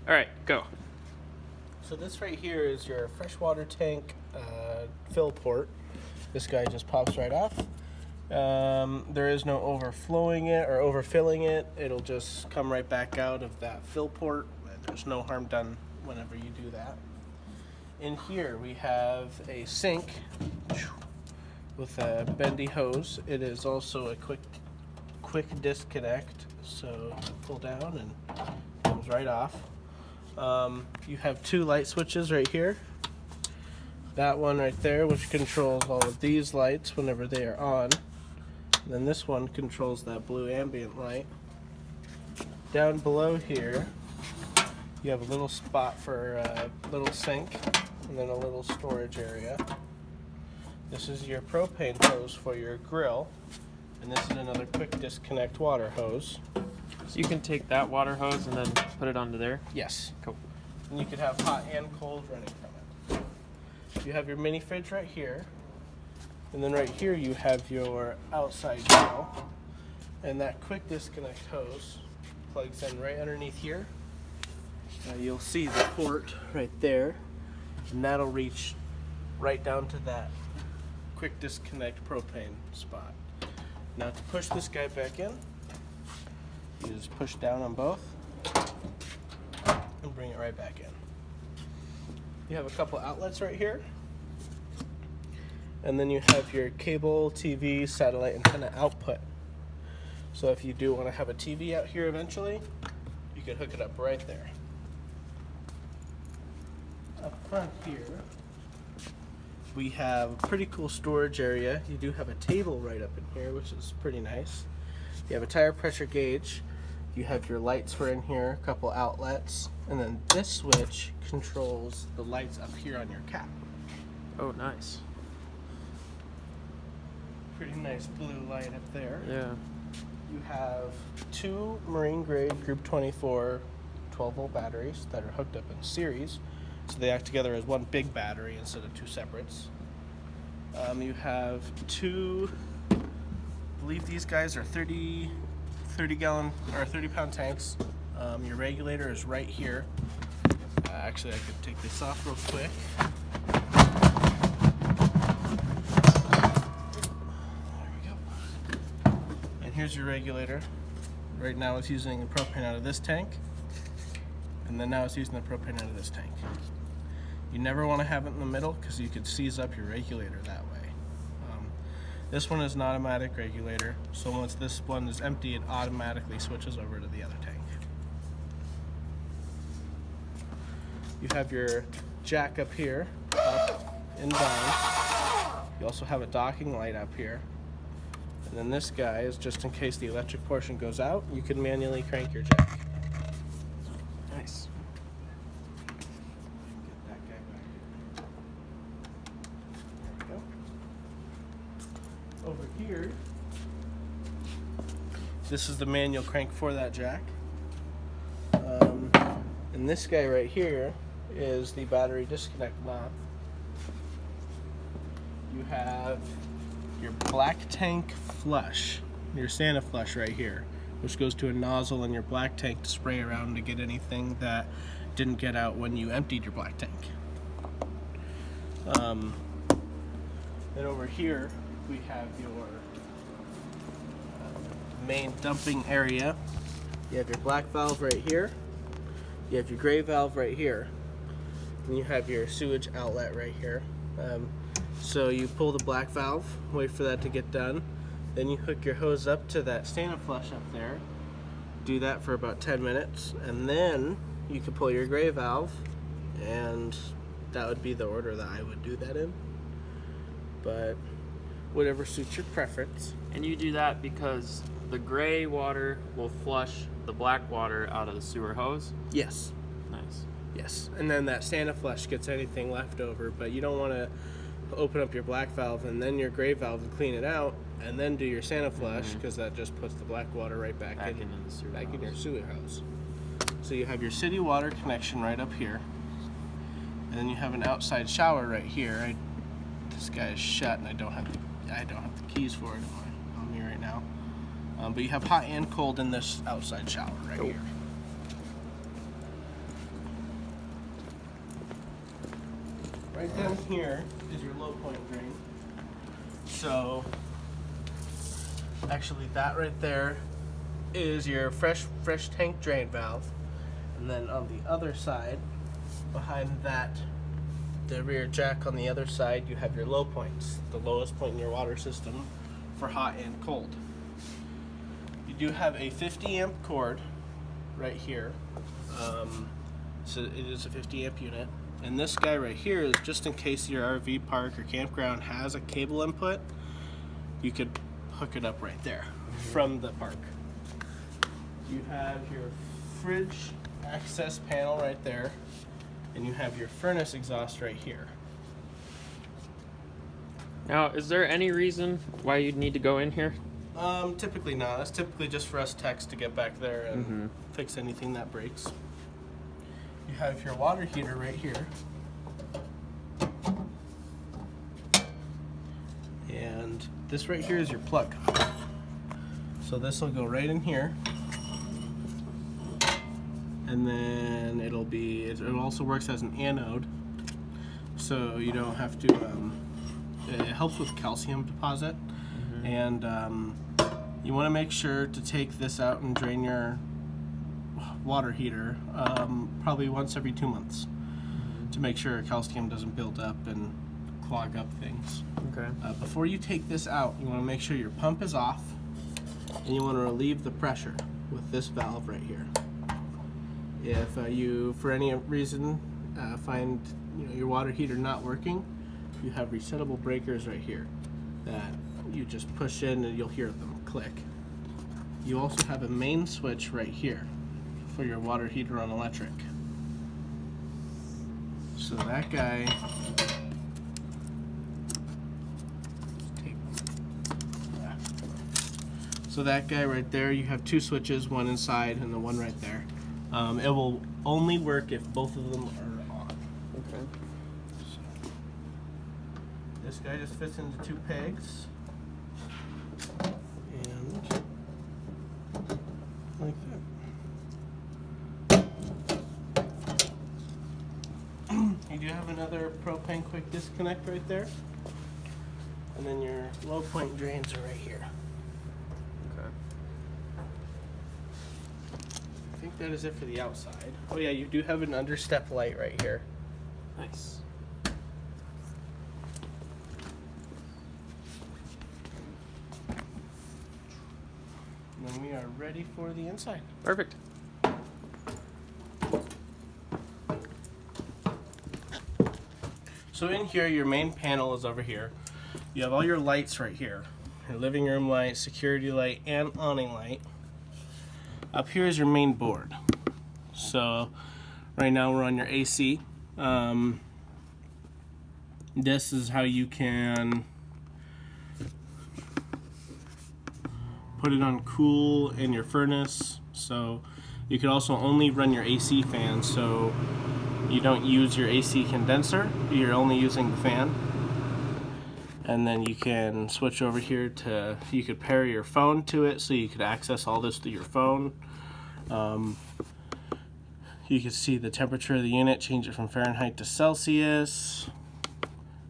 All right, go. So this right here is your freshwater tank fill port. This guy just pops right off. There is no overflowing it or overfilling it. It'll just come right back out of that fill port. There's no harm done whenever you do that. In here we have a sink with a bendy hose. It is also a quick disconnect, so pull down and comes right off. You have two light switches right here. That one right there, which controls all of these lights whenever they are on. And then this one controls that blue ambient light. Down below here, you have a little spot for a little sink and then a little storage area. This is your propane hose for your grill, and this is another quick disconnect water hose. So you can take that water hose and then put it onto there? Yes. Cool. And you can have hot and cold running from it. You have your mini fridge right here. And then right here you have your outside grill. And that quick disconnect hose plugs in right underneath here. You'll see the port right there. And that'll reach right down to that quick disconnect propane spot. Now to push this guy back in, you just push down on both and bring it right back in. You have a couple outlets right here. And then you have your cable, TV, satellite antenna output. So if you do want to have a TV out here eventually, you can hook it up right there. Up front here, we have a pretty cool storage area. You do have a table right up in here, which is pretty nice. You have a tire pressure gauge. You have your lights for in here, a couple outlets, and then this switch controls the lights up here on your cap. Oh, nice. Pretty nice blue light up there. Yeah. You have two marine grade Group 24 12-volt batteries that are hooked up in series, so they act together as one big battery instead of two separates. You have two, I believe these guys are 30 gallon or 30 pound tanks. Your regulator is right here. Actually, I could take this off real quick. There we go. And here's your regulator. Right now it's using the propane out of this tank, and then now it's using the propane out of this tank. You never want to have it in the middle because you could seize up your regulator that way. This one is an automatic regulator, so once this one is empty, it automatically switches over to the other tank. You have your jack up here, up and down. You also have a docking light up here. And then this guy is just in case the electric portion goes out, you can manually crank your jack. Nice. Get that guy back. There we go. Over here, this is the manual crank for that jack. And this guy right here is the battery disconnect knob. You have your black tank flush, your Santa flush right here, which goes to a nozzle in your black tank to spray around to get anything that didn't get out when you emptied your black tank. Then over here we have your main dumping area. You have your black valve right here. You have your gray valve right here. And you have your sewage outlet right here. So you pull the black valve, wait for that to get done. Then you hook your hose up to that Santa flush up there. Do that for about 10 minutes. And then you can pull your gray valve, and that would be the order that I would do that in. But whatever suits your preference. And you do that because the gray water will flush the black water out of the sewer hose? Yes. Nice. Yes. And then that Santa flush gets anything left over, but you don't want to open up your black valve and then your gray valve and clean it out and then do your Santa flush, because that just puts the black water right back in the sewer back hose. in your sewer hose. So you have your city water connection right up here, and then you have an outside shower right here. This guy is shut, and I don't have the keys for it on me right now. But you have hot and cold in this outside shower right here. right down here is your low point drain. So actually that right there is your fresh tank drain valve. And then on the other side, behind that, the rear jack on the other side, you have your low points, the lowest point in your water system for hot and cold. You do have a 50 amp cord right here. So it is a 50 amp unit. And this guy right here is just in case your RV park or campground has a cable input, you could hook it up right there from the park. You have your fridge access panel right there, and you have your furnace exhaust right here. Now, is there any reason why you'd need to go in here? Typically not. It's typically just for us techs to get back there and fix anything that breaks. You have your water heater right here. And this right here is your plug. So this will go right in here. And then it also works as an anode. So you don't have to, it helps with calcium deposit. And you want to make sure to take this out and drain your water heater probably once every 2 months to make sure calcium doesn't build up and clog up things. Okay. Before you take this out, you want to make sure your pump is off, and you want to relieve the pressure with this valve right here. If you, for any reason, find your water heater not working, you have resettable breakers right here that you just push in and you'll hear them click. You also have a main switch right here for your water heater on electric. So that guy, right there, you have two switches, one inside and the one right there. It will only work if both of them are on. Okay. So, this guy just fits into two pegs. And like that. You do have another propane quick disconnect right there. And then your low point drains are right here. Okay. I think that is it for the outside. Oh yeah, you do have an understep light right here. Nice. And then we are ready for the inside. Perfect. So in here, your main panel is over here. You have all your lights right here. Your living room light, security light, and awning light. Up here is your main board. So right now we're on your AC. This is how you can put it on cool in your furnace. So you can also only run your AC fan, so you don't use your AC condenser, you're only using the fan. And then you can switch over here to, you could pair your phone to it, so you could access all this through your phone. You can see the temperature of the unit, change it from Fahrenheit to Celsius.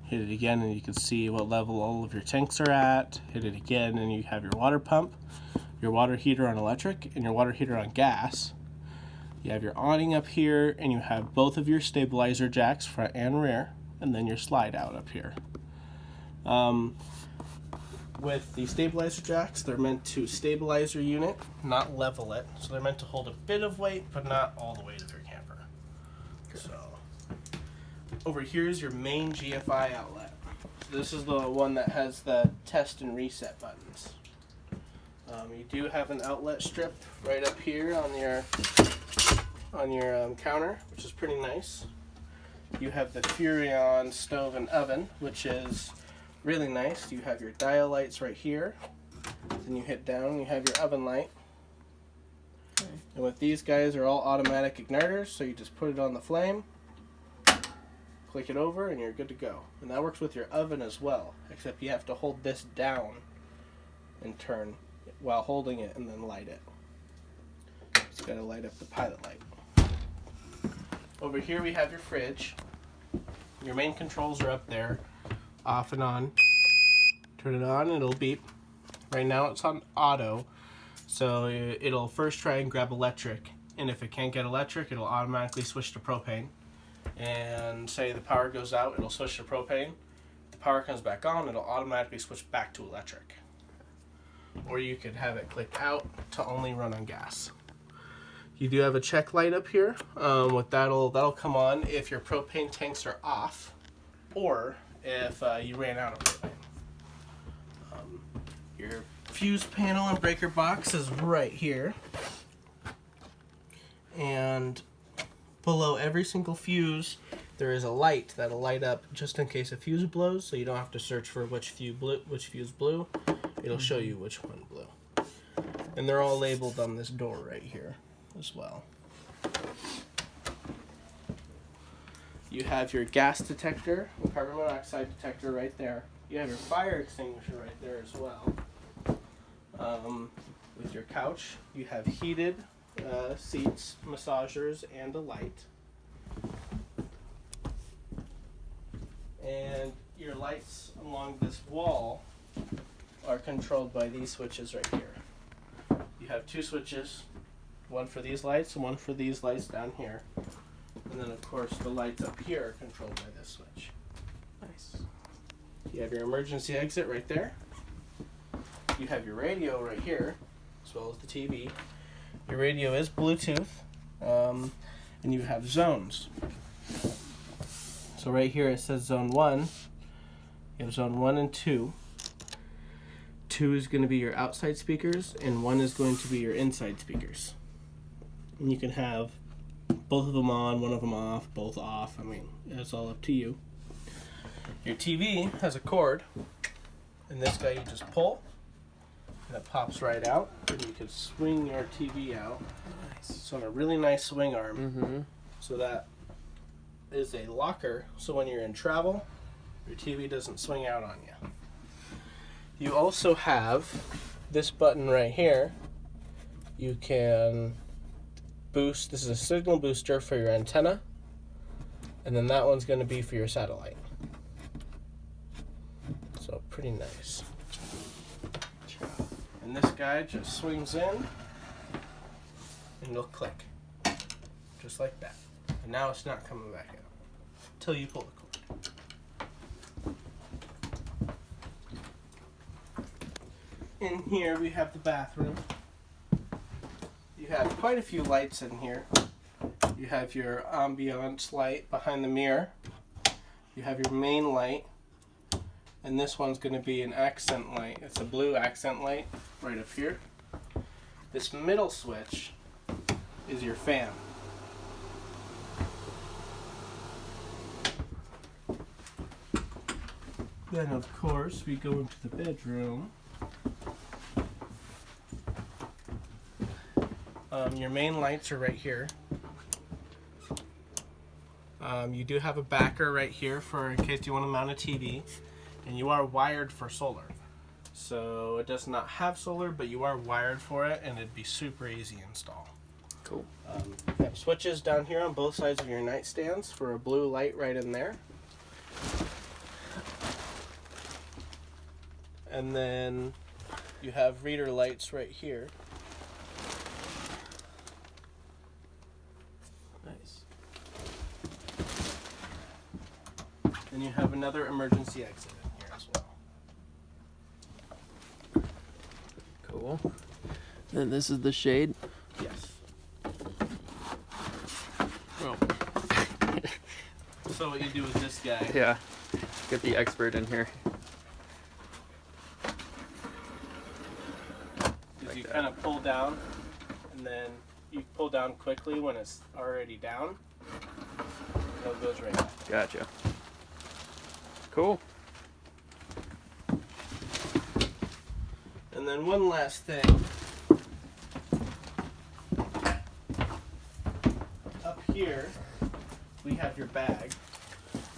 Hit it again and you can see what level all of your tanks are at. Hit it again and you have your water pump, your water heater on electric, and your water heater on gas. You have your awning up here, and you have both of your stabilizer jacks, front and rear, and then your slide out up here. With the stabilizer jacks, they're meant to stabilize your unit, not level it. So they're meant to hold a bit of weight, but not all the weight of your camper. So over here is your main GFI outlet. So this is the one that has the test and reset buttons. You do have an outlet strip right up here on your counter, which is pretty nice. You have the Furrion stove and oven, which is really nice. You have your dial lights right here. Then you hit down, you have your oven light. Okay. And with these guys, they're all automatic igniters, so you just put it on the flame, click it over, and you're good to go. And that works with your oven as well, except you have to hold this down and turn while holding it and then light it. Just gotta light up the pilot light. Over here we have your fridge. your main controls are up there, off and on. Turn it on, it'll beep. Right now it's on auto, so it'll first try and grab electric, and if it can't get electric, it'll automatically switch to propane. And say the power goes out, it'll switch to propane. If the power comes back on, it'll automatically switch back to electric. Or you could have it click out to only run on gas. You do have a check light up here. What that'll come on if your propane tanks are off, or if you ran out of propane. Your fuse panel and breaker box is right here, and below every single fuse there is a light that'll light up just in case a fuse blows, so you don't have to search for which fuse blew. It'll show you which one blew. And they're all labeled on this door right here as well. You have your gas detector, carbon monoxide detector right there. You have your fire extinguisher right there as well. With your couch, you have heated seats, massagers, and a light. And your lights along this wall are controlled by these switches right here. You have two switches, one for these lights and one for these lights down here. And then of course the lights up here are controlled by this switch. Nice. You have your emergency exit right there. You have your radio right here, as well as the TV. Your radio is Bluetooth, and you have zones. So right here it says zone 1. You have zone 1 and 2. 2 is going to be your outside speakers, and 1 is going to be your inside speakers. And you can have both of them on, one of them off, both off. I mean, it's all up to you. Your TV has a cord, and this guy you just pull, and it pops right out, and you can swing your TV out. Nice. It's on a really nice swing arm. Mm-hmm. So that is a locker, so when you're in travel, your TV doesn't swing out on you. You also have this button right here. You can boost, this is a signal booster for your antenna, and then that one's going to be for your satellite. So pretty nice. And this guy just swings in, and it'll click, just like that. And now it's not coming back out until you pull the cord. In here we have the bathroom. You have quite a few lights in here. You have your ambiance light behind the mirror. You have your main light. And this one's going to be an accent light. It's a blue accent light right up here. This middle switch is your fan. Then of course we go into the bedroom. Your main lights are right here. You do have a backer right here for in case you want to mount a TV, and you are wired for solar. So it does not have solar, but you are wired for it, and it'd be super easy to install. Cool. You have switches down here on both sides of your nightstands for a blue light right in there. And then you have reader lights right here. Nice. And you have another emergency exit in here as well. Cool. Then this is the shade. Yes. Oh. So what you do with this guy. Yeah. Get the expert in here. Is you kind of pull down, and then you pull down quickly when it's already down. So it goes right back. Gotcha. Cool. And then one last thing. Up here, we have your bag.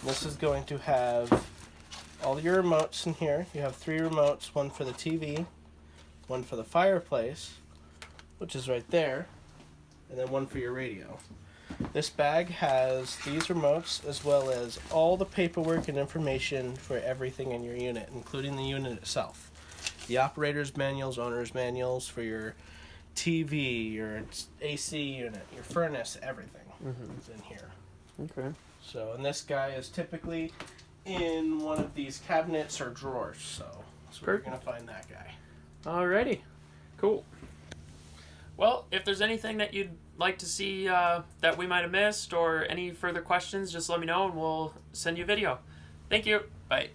This is going to have all your remotes in here. You have 3 remotes, one for the TV, one for the fireplace, which is right there, and then one for your radio. This bag has these remotes as well as all the paperwork and information for everything in your unit, including the unit itself. The operator's manuals, owner's manuals for your TV, your AC unit, your furnace, everything is in here. Okay. So, and this guy is typically in one of these cabinets or drawers, so you're going to find that guy. Alrighty. Cool. Well, if there's anything that you'd like to see that we might have missed or any further questions, just let me know and we'll send you a video. Thank you. Bye.